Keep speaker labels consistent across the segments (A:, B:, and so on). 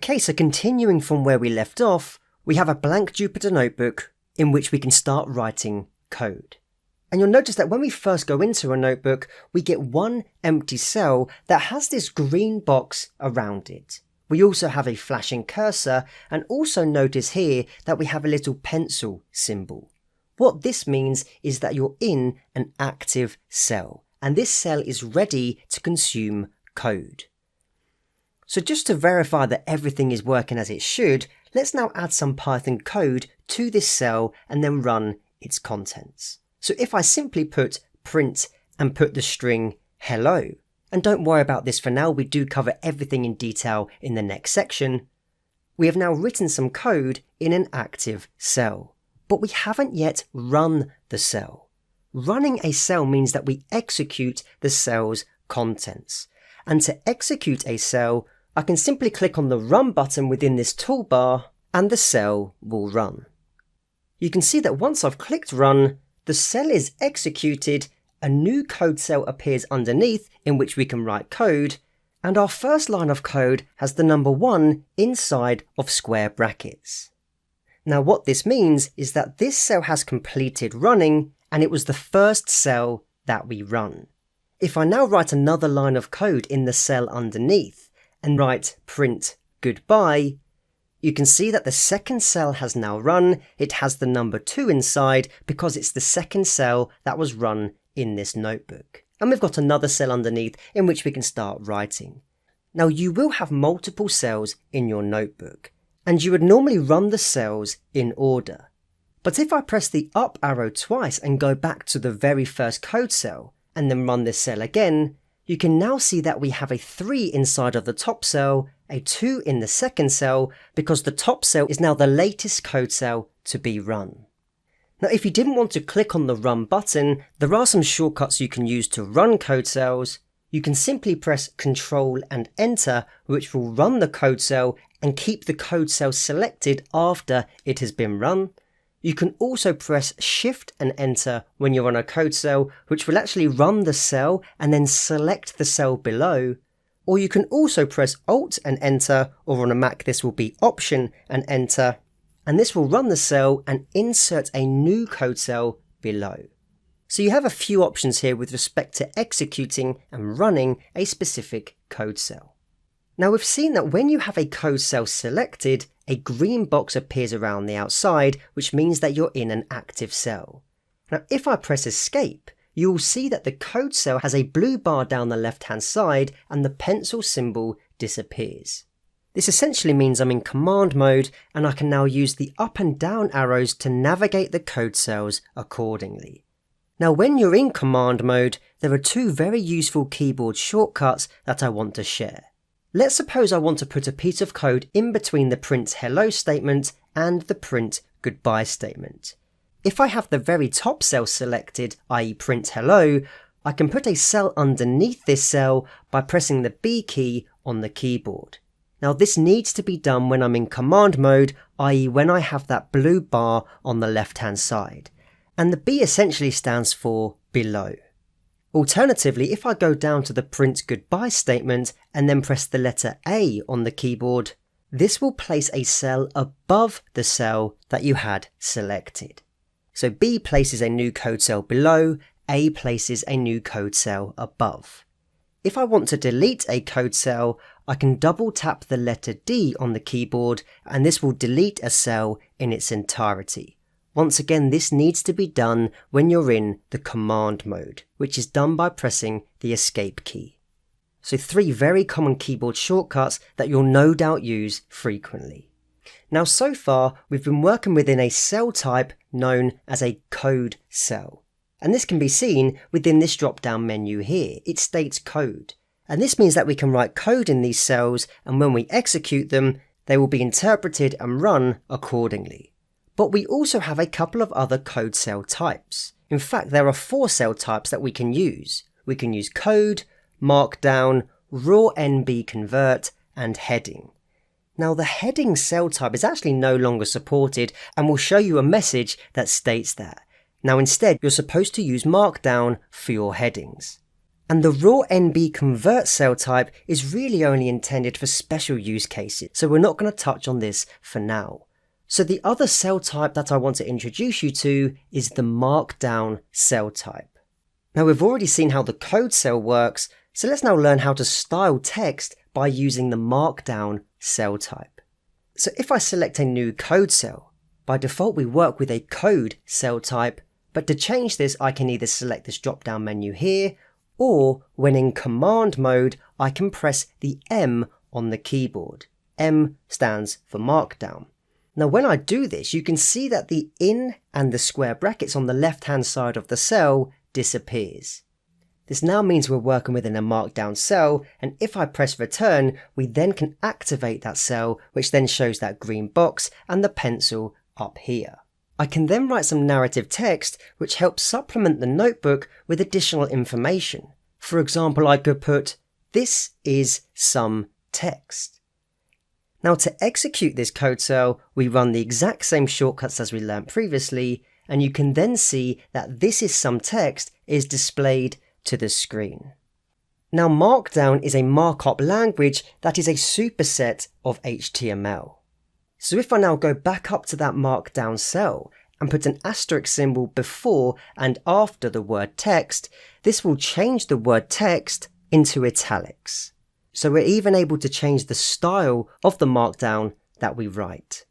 A: Okay, so continuing from where we left off, we have a blank Jupyter Notebook in which we can start writing code. And you'll notice that when we first go into a notebook, we get one empty cell that has this green box around it. We also have a flashing cursor, and also notice here that we have a little pencil symbol. What this means is that you're in an active cell, and this cell is ready to consume code. So just to verify that everything is working as it should, let's now add some Python code to this cell and then run its contents. So if I simply put print and put the string hello, and don't worry about this for now, we do cover everything in detail in the next section, we have now written some code in an active cell, but we haven't yet run the cell. Running a cell means that we execute the cell's contents, and to execute a cell, I can simply click on the run button within this toolbar and the cell will run. You can see that once I've clicked run, the cell is executed, a new code cell appears underneath in which we can write code, and our first line of code has the number 1 inside of square brackets. Now what this means is that this cell has completed running and it was the first cell that we run. If I now write another line of code in the cell underneath and write print goodbye, you can see that the second cell has now run. It has the number 2 inside because it's the second cell that was run in this notebook. And we've got another cell underneath in which we can start writing. Now you will have multiple cells in your notebook, and you would normally run the cells in order. But if I press the up arrow twice and go back to the very first code cell and then run this cell again, you can now see that we have a 3 inside of the top cell, a 2 in the second cell, because the top cell is now the latest code cell to be run. Now if you didn't want to click on the run button, there are some shortcuts you can use to run code cells. You can simply press Ctrl and Enter, which will run the code cell and keep the code cell selected after it has been run. You can also press Shift and Enter when you're on a code cell, which will actually run the cell and then select the cell below. Or you can also press Alt and Enter, or on a Mac this will be Option and Enter, and this will run the cell and insert a new code cell below. So you have a few options here with respect to executing and running a specific code cell. Now we've seen that when you have a code cell selected, a green box appears around the outside, which means that you're in an active cell. Now if I press Escape, you will see that the code cell has a blue bar down the left hand side and the pencil symbol disappears. This essentially means I'm in command mode and I can now use the up and down arrows to navigate the code cells accordingly. Now when you're in command mode, there are 2 very useful keyboard shortcuts that I want to share. Let's suppose I want to put a piece of code in between the print hello statement and the print goodbye statement. If I have the very top cell selected, i.e. print hello, I can put a cell underneath this cell by pressing the B key on the keyboard. Now this needs to be done when I'm in command mode, i.e. when I have that blue bar on the left hand side. And the B essentially stands for below. Alternatively, if I go down to the print goodbye statement and then press the letter A on the keyboard, this will place a cell above the cell that you had selected. So B places a new code cell below, A places a new code cell above. If I want to delete a code cell, I can double tap the letter D on the keyboard and this will delete a cell in its entirety. Once again, this needs to be done when you're in the command mode, which is done by pressing the escape key. So 3 very common keyboard shortcuts that you'll no doubt use frequently. Now so far, we've been working within a cell type known as a code cell. And this can be seen within this drop-down menu here. It states code. And this means that we can write code in these cells, and when we execute them, they will be interpreted and run accordingly. But we also have a couple of other code cell types. In fact, there are 4 cell types that we can use. We can use code, markdown, raw NB convert, and heading. Now the heading cell type is actually no longer supported and will show you a message that states that. Now instead, you're supposed to use markdown for your headings. And the raw NB convert cell type is really only intended for special use cases, so we're not going to touch on this for now. So the other cell type that I want to introduce you to is the markdown cell type. Now we've already seen how the code cell works, so let's now learn how to style text by using the markdown cell type. So if I select a new code cell, by default we work with a code cell type, but to change this I can either select this drop down menu here, or when in command mode I can press the M on the keyboard. M stands for markdown. Now when I do this, you can see that the in and the square brackets on the left hand side of the cell disappears. This now means we're working within a markdown cell, and if I press return, we then can activate that cell, which then shows that green box and the pencil up here. I can then write some narrative text which helps supplement the notebook with additional information. For example, I could put, "This is some text." Now to execute this code cell, we run the exact same shortcuts as we learned previously, and you can then see that "this is some text" is displayed to the screen. Now Markdown is a markup language that is a superset of HTML. So if I now go back up to that markdown cell and put an asterisk symbol before and after the word text, this will change the word text into italics. So we're even able to change the style of the markdown that we write.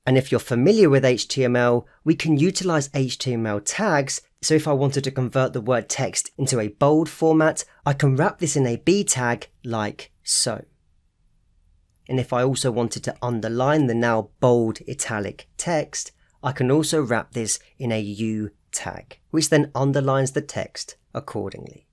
A: And if you're familiar with HTML, we can utilize HTML tags. So if I wanted to convert the word text into a bold format, I can wrap this in a B tag like so. And if I also wanted to underline the now bold italic text, I can also wrap this in a U tag, which then underlines the text accordingly.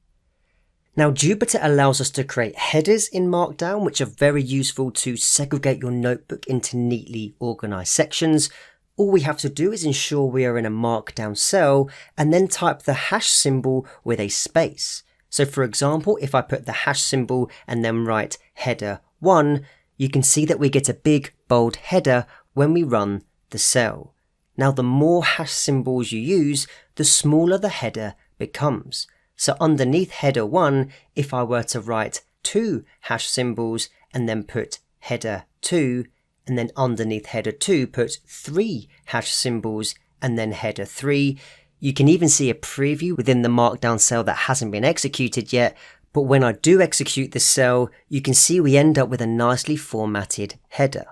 A: Now Jupyter allows us to create headers in Markdown, which are very useful to segregate your notebook into neatly organized sections. All we have to do is ensure we are in a Markdown cell and then type the hash symbol with a space. So for example, if I put the hash symbol and then write header 1, you can see that we get a big bold header when we run the cell. Now the more hash symbols you use, the smaller the header becomes. So underneath header 1, if I were to write 2 hash symbols and then put header 2, and then underneath header 2 put 3 hash symbols and then header 3, you can even see a preview within the markdown cell that hasn't been executed yet, but when I do execute this cell, you can see we end up with a nicely formatted header.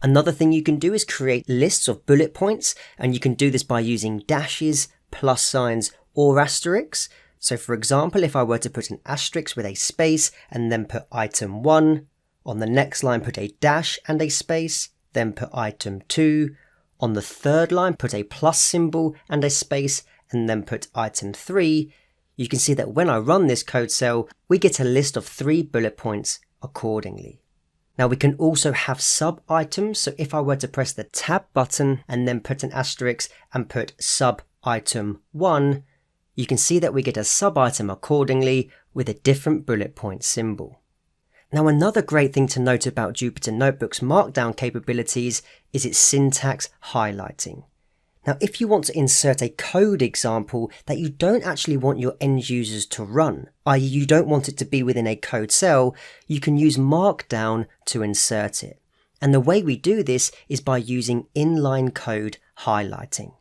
A: Another thing you can do is create lists of bullet points, and you can do this by using dashes, plus signs, or asterisks. So for example, if I were to put an asterisk with a space and then put item 1, on the next line put a dash and a space, then put item 2, on the third line put a plus symbol and a space, and then put item 3, you can see that when I run this code cell, we get a list of 3 bullet points accordingly. Now we can also have sub items, so if I were to press the tab button and then put an asterisk and put sub item 1, you can see that we get a sub item accordingly with a different bullet point symbol. Now another great thing to note about Jupyter Notebook's Markdown capabilities is its syntax highlighting. Now if you want to insert a code example that you don't actually want your end users to run, i.e. you don't want it to be within a code cell, you can use Markdown to insert it. And the way we do this is by using inline code highlighting.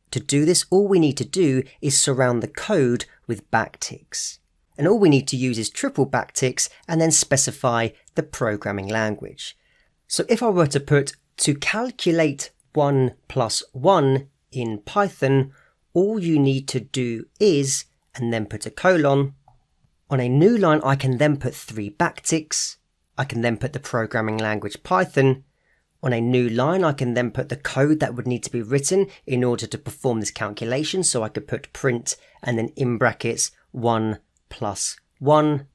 A: To do this, all we need to do is surround the code with backticks. And all we need to use is triple backticks and then specify the programming language. So if I were to put to calculate 1 plus 1 in Python, all you need to do is, and then put a colon. On a new line, I can then put 3 backticks. I can then put the programming language Python. On a new line, I can then put the code that would need to be written in order to perform this calculation. So I could put print and then in brackets 1 plus 1.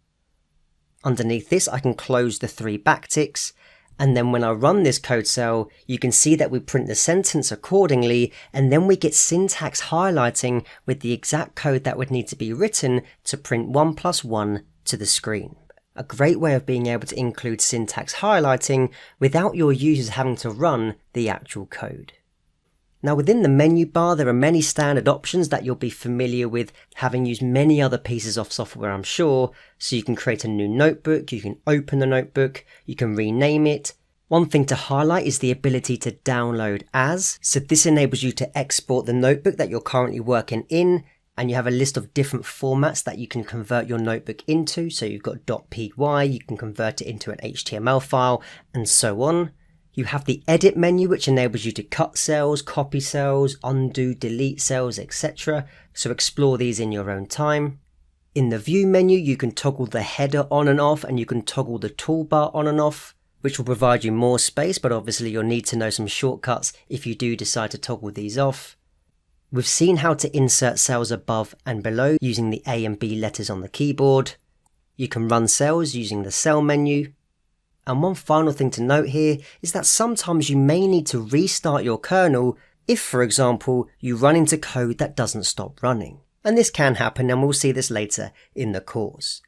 A: Underneath this, I can close the 3 backticks. And then when I run this code cell, you can see that we print the sentence accordingly, and then we get syntax highlighting with the exact code that would need to be written to print 1 plus 1 to the screen. A great way of being able to include syntax highlighting without your users having to run the actual code. Now within the menu bar, there are many standard options that you'll be familiar with, having used many other pieces of software, I'm sure. So you can create a new notebook, you can open the notebook, you can rename it. One thing to highlight is the ability to download as. So this enables you to export the notebook that you're currently working in, and you have a list of different formats that you can convert your notebook into. So you've got .py, you can convert it into an HTML file, and so on. You have the edit menu, which enables you to cut cells, copy cells, undo, delete cells, etc. So explore these in your own time. In the view menu, you can toggle the header on and off, and you can toggle the toolbar on and off, which will provide you more space, but obviously you'll need to know some shortcuts if you do decide to toggle these off. We've seen how to insert cells above and below using the A and B letters on the keyboard. You can run cells using the cell menu. And one final thing to note here is that sometimes you may need to restart your kernel if, for example, you run into code that doesn't stop running. And this can happen, and we'll see this later in the course.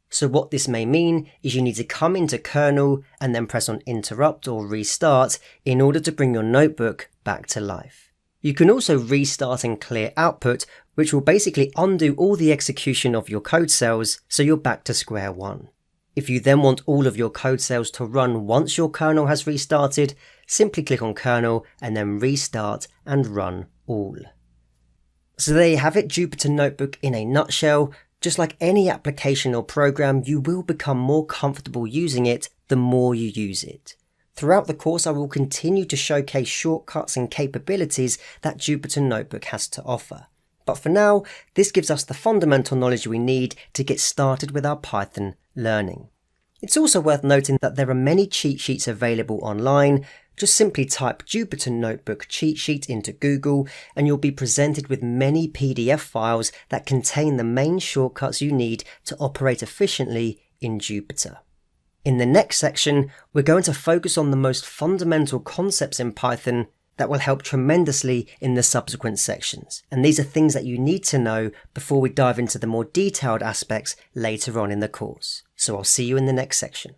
A: So what this may mean is you need to come into kernel and then press on interrupt or restart in order to bring your notebook back to life. You can also restart and clear output, which will basically undo all the execution of your code cells, so you're back to square one. If you then want all of your code cells to run once your kernel has restarted, simply click on kernel and then restart and run all. So there you have it, Jupyter Notebook in a nutshell. Just like any application or program, you will become more comfortable using it the more you use it. Throughout the course, I will continue to showcase shortcuts and capabilities that Jupyter Notebook has to offer. But for now, this gives us the fundamental knowledge we need to get started with our Python learning. It's also worth noting that there are many cheat sheets available online. Just simply type Jupyter Notebook cheat sheet into Google and you'll be presented with many PDF files that contain the main shortcuts you need to operate efficiently in Jupyter. In the next section, we're going to focus on the most fundamental concepts in Python that will help tremendously in the subsequent sections. And these are things that you need to know before we dive into the more detailed aspects later on in the course. So I'll see you in the next section.